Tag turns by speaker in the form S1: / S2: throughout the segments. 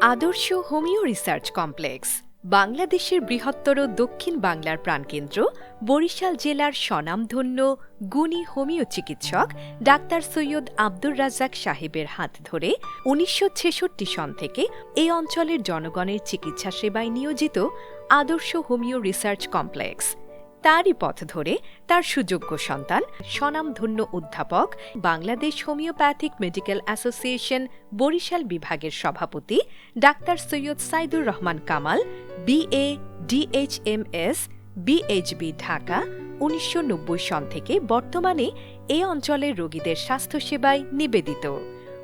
S1: আদর্শ homeo research complex বাংলাদেশের বৃহত্তর দক্ষিণ বাংলার প্রাণকেন্দ্র বরিশাল জেলার স্বনামধন্য গুণী হোমিও চিকিৎসক ডাক্তার সৈয়দ আব্দুর রাজ্জাক সাহেবের হাত ধরে ১৯৬৬ সন থেকে এই অঞ্চলের জনগণের চিকিৎসা সেবায় নিয়োজিত আদর্শ হোমিও রিসার্চ কমপ্লেক্স। তারই পথ ধরে তার সুযোগ্য সন্তান স্বনামধন্য অধ্যাপক, Bangladesh homeopathic medical association Barishal বিভাগের সভাপতি doctor Syed Saidur Rahman Kamal, BA, DHMS, BHB Dhaka ১৯৯০ সন থেকে বর্তমানে এ অঞ্চলের রোগীদের স্বাস্থ্যসেবায় নিবেদিত।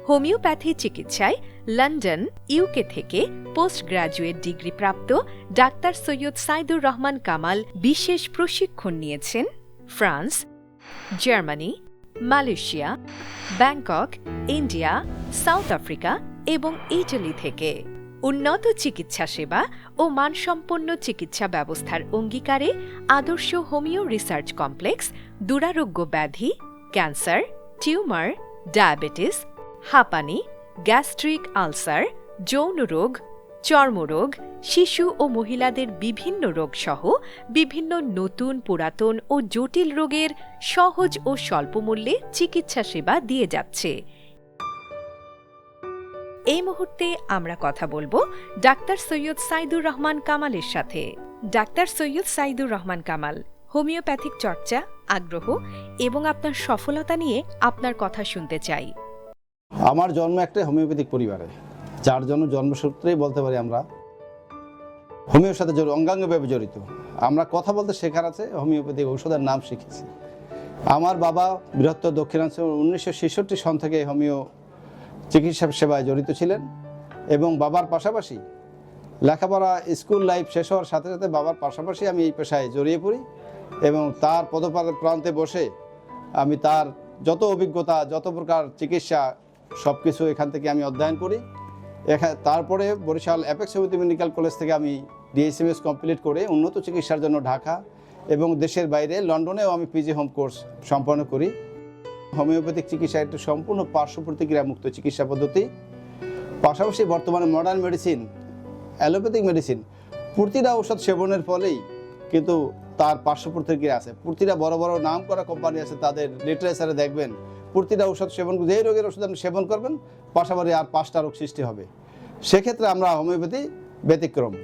S1: হোমিওপ্যাথি চিকিৎসায় লন্ডন, UK থেকে পোস্ট গ্র্যাজুয়েট ডিগ্রিপ্রাপ্ত ডাক্তার সৈয়দ সাইদুর রহমান কামাল বিশেষ প্রশিক্ষণ নিয়েছেন France, Germany, Malaysia, Bangkok, India, South Africa এবং ইটালি থেকে। উন্নত চিকিৎসা সেবা ও মানসম্পন্ন চিকিৎসা ব্যবস্থার অঙ্গীকারে আদর্শ হোমিও রিসার্চ কমপ্লেক্স দুরারোগ্য ব্যাধি, ক্যান্সার, টিউমার, ডায়াবেটিস, হাঁপানি, গ্যাস্ট্রিক আলসার, যৌন রোগ, চর্মরোগ, শিশু ও মহিলাদের বিভিন্ন রোগ সহ বিভিন্ন নতুন, পুরাতন ও জটিল রোগের সহজ ও স্বল্পমূল্যে চিকিৎসা সেবা দিয়ে যাচ্ছে। এই মুহূর্তে আমরা কথা বলবো ডাক্তার সৈয়দ সাইদুর রহমান কামালের সাথে। ডাক্তার সৈয়দ সাইদুর রহমান কামাল, হোমিওপ্যাথিক চর্চা, আগ্রহ এবং আপনার সফলতা নিয়ে আপনার কথা শুনতে চাই।
S2: আমার জন্ম একটা হোমিওপ্যাথিক পরিবারে, যার জন্য জন্মসূত্রেই বলতে পারি আমরা হোমিওর সাথে অঙ্গাঙ্গভাবে জড়িত। আমরা কথা বলতে শেখার আছে, হোমিওপ্যাথিক ঔষধের নাম শিখেছি। আমার বাবা বৃহত্তর দক্ষিণাঞ্চল ১৯৬৬ সন থেকে হোমিও চিকিৎসা সেবায় জড়িত ছিলেন এবং বাবার পাশাপাশি লেখাপড়া, স্কুল লাইফ শেষ হওয়ার সাথে সাথে বাবার পাশাপাশি আমি এই পেশায় জড়িয়ে পড়ি এবং তার পদপ্রান্তে বসে আমি তার যত অভিজ্ঞতা, যত প্রকার চিকিৎসা সব কিছু এখান থেকে আমি অধ্যয়ন করি। তারপরে Barishal apex homeopathy medical college থেকে আমি DHMS কমপ্লিট করে উন্নত চিকিৎসার জন্য ঢাকা এবং দেশের বাইরে লন্ডনেও আমি PG হোম কোর্স সম্পন্ন করি। হোমিওপ্যাথিক চিকিৎসা একটি সম্পূর্ণ পার্শ্ব প্রতিক্রিয়া মুক্ত চিকিৎসা পদ্ধতি। পাশাপাশি বর্তমানে মডার্ন মেডিসিন, অ্যালোপ্যাথিক মেডিসিন, প্রতিটা ঔষধ সেবনের ফলেই কিন্তু তার পার্শ্ব প্রতিক্রিয়া আছে। প্রতিটা বড় বড় নাম করা কোম্পানি আছে, তাদের লিটারেচারে দেখবেন প্রতিটা ঔষধ সেবন, যেই রোগের ওষুধ আপনি সেবন করবেন পাশাপাশি আর 5টা রোগ সৃষ্টি হবে। সেক্ষেত্রে আমরা হোমিওপ্যাথি ব্যতিক্রম।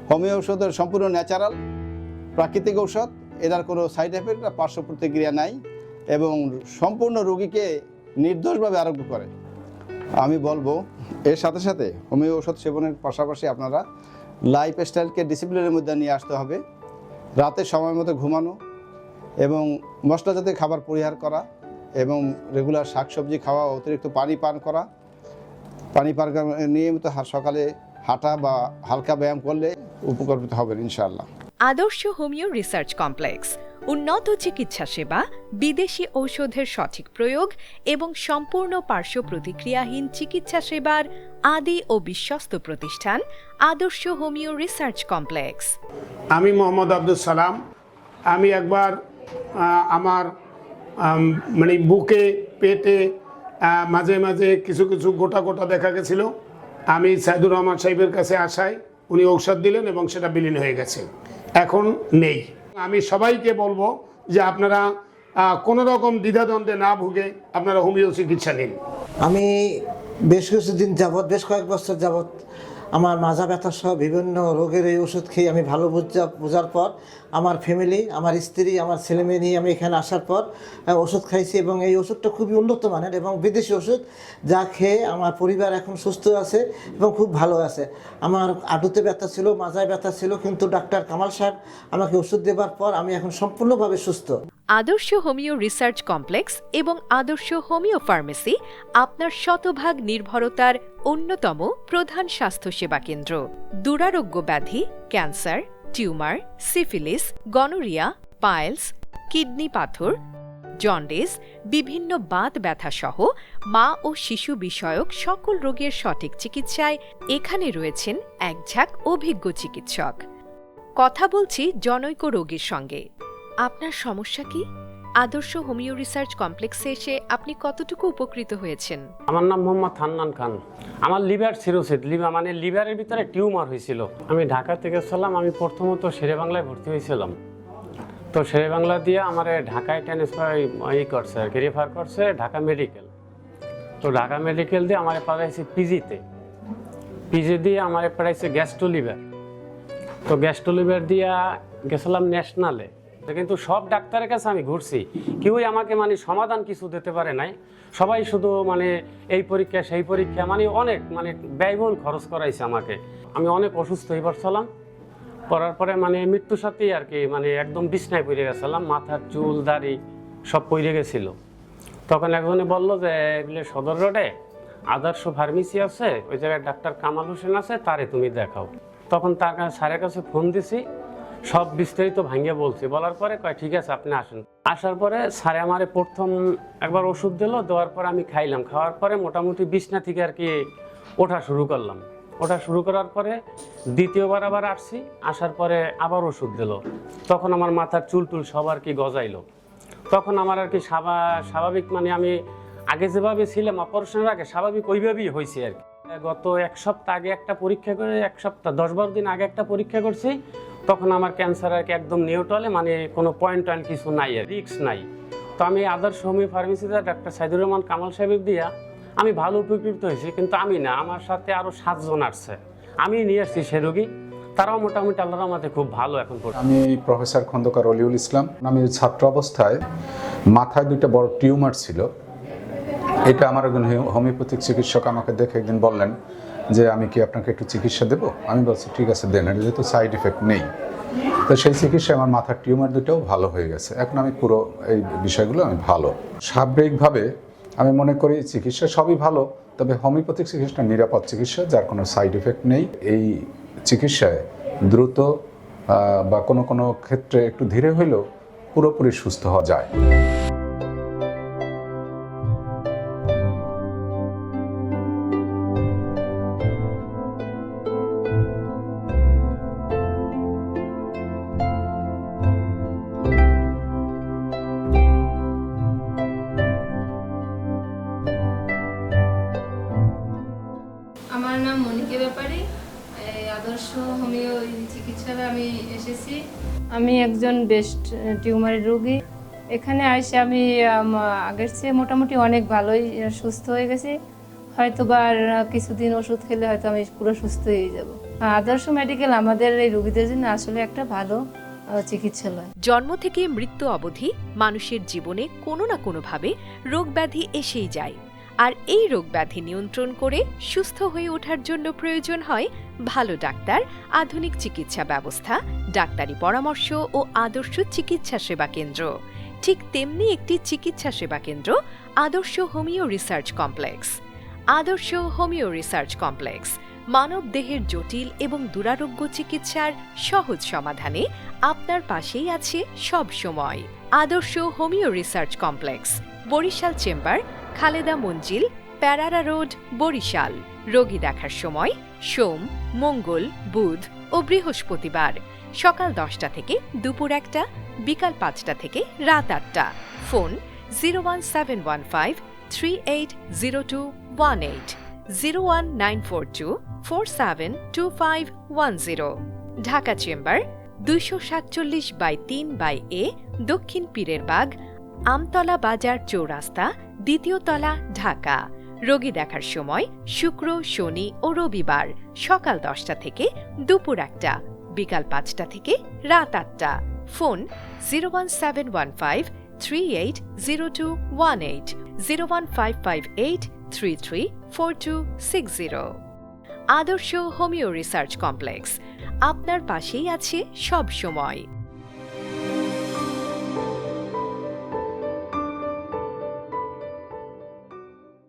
S2: হোমিও ঔষধের সম্পূর্ণ ন্যাচারাল, প্রাকৃতিক ঔষধ, এটার কোনো সাইড এফেক্ট বা পার্শ্ব প্রতিক্রিয়া নাই এবং সম্পূর্ণ রোগীকে নির্দোষভাবে আরোগ্য করে। আমি বলবো এর সাথে সাথে হোমিও ঔষধ সেবনের পাশাপাশি আপনারা লাইফস্টাইলকে ডিসিপ্লিনের মধ্যে নিয়ে আসতে হবে। রাতে সময় মতো ঘুমানো এবং মশলা জাতীয় খাবার পরিহার করা এবং রেগুলার শাকসবজি খাওয়া, অতিরিক্ত পানি পান করা, নিয়মিত সকালে হাঁটা বা হালকা ব্যায়াম করলে উপকৃত হবেন ইনশাআল্লাহ।
S1: আদর্শ হোমিও রিসার্চ কমপ্লেক্স উন্নত চিকিৎসা সেবা, বিদেশি ঔষধের সঠিক প্রয়োগ এবং সম্পূর্ণ পার্শ্ব প্রতিক্রিয়াহীন চিকিৎসা সেবার আদি ও বিশ্বস্ত প্রতিষ্ঠান আদর্শ হোমিও রিসার্চ কমপ্লেক্স।
S3: আমি মোহাম্মদ আব্দুল সালাম। আমি একবার আমার বুকে, পেটে মাঝে মাঝে কিছু কিছু গোটা গোটা দেখা গেছিল। আমি সাইদুর রহমান সাহেবের কাছে আসায় উনি ঔষধ দিলেন এবং সেটা বিলীন হয়ে গেছে, এখন নেই। আমি সবাইকে বলবো যে আপনারা কোনো রকম দ্বিধাদ্বন্দ্বে না ভুগে আপনারা হোমিও চিকিৎসা নিন।
S4: আমি বেশ বেশ কয়েক বছর যাবৎ আমার মাজা ব্যথা সহ বিভিন্ন রোগের এই ওষুধ খেয়ে আমি ভালো বোঝার পর আমার ফ্যামিলি, আমার স্ত্রী, আমার ছেলেমেয়ে নিয়ে আমি এখানে আসার পর ওষুধ খাইছি এবং এই ওষুধটা খুবই উন্নত মানের এবং বিদেশি ওষুধ, যা খেয়ে আমার পরিবার এখন সুস্থ আছে এবং খুব ভালো আছে। আমার হাঁটুতে ব্যথা ছিল, মাজায় ব্যথা ছিল, কিন্তু ডাক্তার কামাল সাহেব আমাকে ওষুধ দেবার পর আমি এখন সম্পূর্ণভাবে সুস্থ।
S1: আদর্শ হোমিও রিসার্চ কমপ্লেক্স এবং আদর্শ হোমিও ফার্মেসি আপনার শতভাগ নির্ভরতার অন্যতম প্রধান স্বাস্থ্যসেবা কেন্দ্র। দুরারোগ্য ব্যাধি, cancer, tumour, syphilis, gonorrhoea, piles, kidney পাথর, জন্ডিস, বিভিন্ন বাত ব্যথা সহ মা ও শিশু বিষয়ক সকল রোগের সঠিক চিকিৎসায় এখানে রয়েছেন একঝাঁক অভিজ্ঞ চিকিৎসক। কথা বলছি জনৈক রোগীর সঙ্গে। আপনার সমস্যা কি? আদর্শ হোমিও রিসার্চ কমপ্লেক্সে এসে আপনি কতটুকু উপকৃত হয়েছেন?
S5: আমার নাম মোহাম্মদ হান্নান খান। আমার লিভার সিরোসিস, মানে লিভারের ভিতরে টিউমার হয়েছিল। আমি ঢাকা থেকে ছিলাম, আমি প্রথমত শেরে বাংলায় ভর্তি হয়েছিলাম। তো শেরে বাংলা দিয়ে আমার ঢাকায় ট্রান্সফার করছে আর কি, রেফার করছে ঢাকা মেডিকেল। তো ঢাকা মেডিকেল দিয়ে আমার পাঠাইছে পিজিতে, পিজি দিয়ে আমার পাঠাইছে গ্যাস্ট্রো লিভার। তো গ্যাস্ট্রো লিভার দিয়া গেছিলাম ন্যাশনালে, কিন্তু সব ডাক্তারের কাছে আমি ঘুরছি, কেউই আমাকে মানে সমাধান কিছু দিতে পারে নাই। সবাই শুধু মানে এই পরীক্ষা সেই পরীক্ষা, মানে অনেক মানে ব্যয়বহুল খরচ করাইছে আমাকে। আমি অনেক অসুস্থ হয়ে পড়ছিলাম, পড়ার পরে মানে মৃত্যুর সাথেই আর কি মানে একদম বিছনায় পড়ে গেছিলাম, মাথার চুল দাড়ি সব পড়ে গেছিল। তখন একজনে বললো যে এগুলো সদর রোডে আদর্শ ফার্মেসি আছে, ওই জায়গায় ডাক্তার কামাল হোসেন আছে, তারে তুমি দেখাও। তখন তার কাছে স্যারের কাছে ফোন দিছি, সব বিস্তারিত ভাঙিয়ে বলছি। বলার পরে কয় ঠিক আছে আপনি আসেন। আসার পরে স্যারে আমারে প্রথম একবার ওষুধ দিল, দেওয়ার পরে আমি খাইলাম। খাওয়ার পরে মোটামুটি বিছনা থেকে আর কি ওঠা শুরু করলাম। ওঠা শুরু করার পরে দ্বিতীয়বার আবার আসছি, আসার পরে আবার ওষুধ দিল। তখন আমার মাথার চুল টুল সব আর কি গজাইলো। তখন আমার আর কি স্বাভাবিক মানে আমি আগে যেভাবে ছিলাম অপারেশনের আগে স্বাভাবিক ওইভাবেই হয়েছে আর কি। গত এক সপ্তাহ আগে একটা পরীক্ষা করে, এক সপ্তাহ 10-12 দিন আগে একটা পরীক্ষা করছি, তখন আমার ক্যান্সার আর কি একদম নিউট্রালে, মানে কোনো পয়েন্ট কিছু নাই, রিস্ক নাই। তো আমি আদর্শ হোমিও ফার্মেসিতে ডাক্তার সাইদুর রহমান কামাল সাহেব দিয়া আমি ভালো উপকৃত হয়েছি। কিন্তু আমি না, আমার সাথে আরও 7 জন আসছে, আমি নিয়ে আসছি সে রোগী, তারাও মোটামুটি আল্লাহর রহমতে খুব ভালো এখন পর্যন্ত।
S6: আমি প্রফেসর খন্দকার অলিউল ইসলাম। আমি ছাত্র অবস্থায় মাথায় 2টা বড় টিউমার ছিল। এটা আমার একজন হোমিওপ্যাথিক চিকিৎসক আমাকে দেখে একদিন বললেন যে আমি কি আপনাকে একটু চিকিৎসা দেবো? আমি বলছি ঠিক আছে দেন, এটা যেহেতু সাইড এফেক্ট নেই। তো সেই চিকিৎসায় আমার মাথার টিউমার 2টাও ভালো হয়ে গেছে। এখন আমি পুরো এই বিষয়গুলো আমি ভালো। সামগ্রিকভাবে আমি মনে করি চিকিৎসা সবই ভালো, তবে হোমিওপ্যাথিক চিকিৎসা নিরাপদ চিকিৎসা, যার কোনো সাইড এফেক্ট নেই। এই চিকিৎসায় দ্রুত বা কোনো ক্ষেত্রে একটু ধীরে হইলেও পুরোপুরি সুস্থ হওয়া যায়।
S7: আমার নাম মনিকা ব্যাপারী, আদর্শ হোমিও চিকিৎসালয়ে আমি এসেছি। আমি একজন ব্রেস্ট টিউমারের রোগী। এখানে এসে আমি আগের চেয়ে মোটামুটি অনেক ভালোই সুস্থ হয়ে গেছি। হয়তো বা আর কিছুদিন ওষুধ খেলে হয়তো আমি পুরো সুস্থ হয়ে যাব। আদর্শ মেডিকেল আমাদের এই রোগীদের জন্য আসলে একটা ভালো চিকিৎসালয়।
S1: জন্ম থেকে মৃত্যু অবধি মানুষের জীবনে কোনো না কোনোভাবে রোগ ব্যাধি এসেই যায়, আর এই রোগ ব্যাধি নিয়ন্ত্রণ করে সুস্থ হয়ে ওঠার জন্য প্রয়োজন হয় ভালো ডাক্তার, আধুনিক চিকিৎসা ব্যবস্থা, ডাক্তারি পরামর্শ ও আদর্শ চিকিৎসা সেবা কেন্দ্র। ঠিক তেমনি একটি চিকিৎসা সেবা কেন্দ্র আদর্শ হোমিও রিসার্চ কমপ্লেক্স। আদর্শ হোমিও রিসার্চ কমপ্লেক্স মানব দেহের জটিল এবং দুরারোগ্য চিকিৎসার সহজ সমাধানে আপনার পাশেই আছে সব সময়। আদর্শ homeo research complex, Barishal chamber, Khaleda Manzil, Parara road, Barishal. রোগী দেখার সময় সোম, মঙ্গল, বুধ ও বৃহস্পতিবার সকাল 10টা থেকে দুপুর 1টা, বিকাল 5টা থেকে রাত 8টা। ফোন 01715 380218, 01942 472510। ঢাকা চেম্বার 247/3/A, দক্ষিণ পীরের বাগ, আমতলা বাজার চৌরাস্তা, 2য় তলা, ঢাকা। রোগী দেখার সময় শুক্র, শনি ও রবিবার সকাল 10টা থেকে দুপুর 1টা, বিকাল 5টা থেকে রাত 8টা। ফোন 01715 380218, 01558 334260। আদর্শ হোমিও রিসার্চ কমপ্লেক্স আপনার পাশেই আছে সব সময়।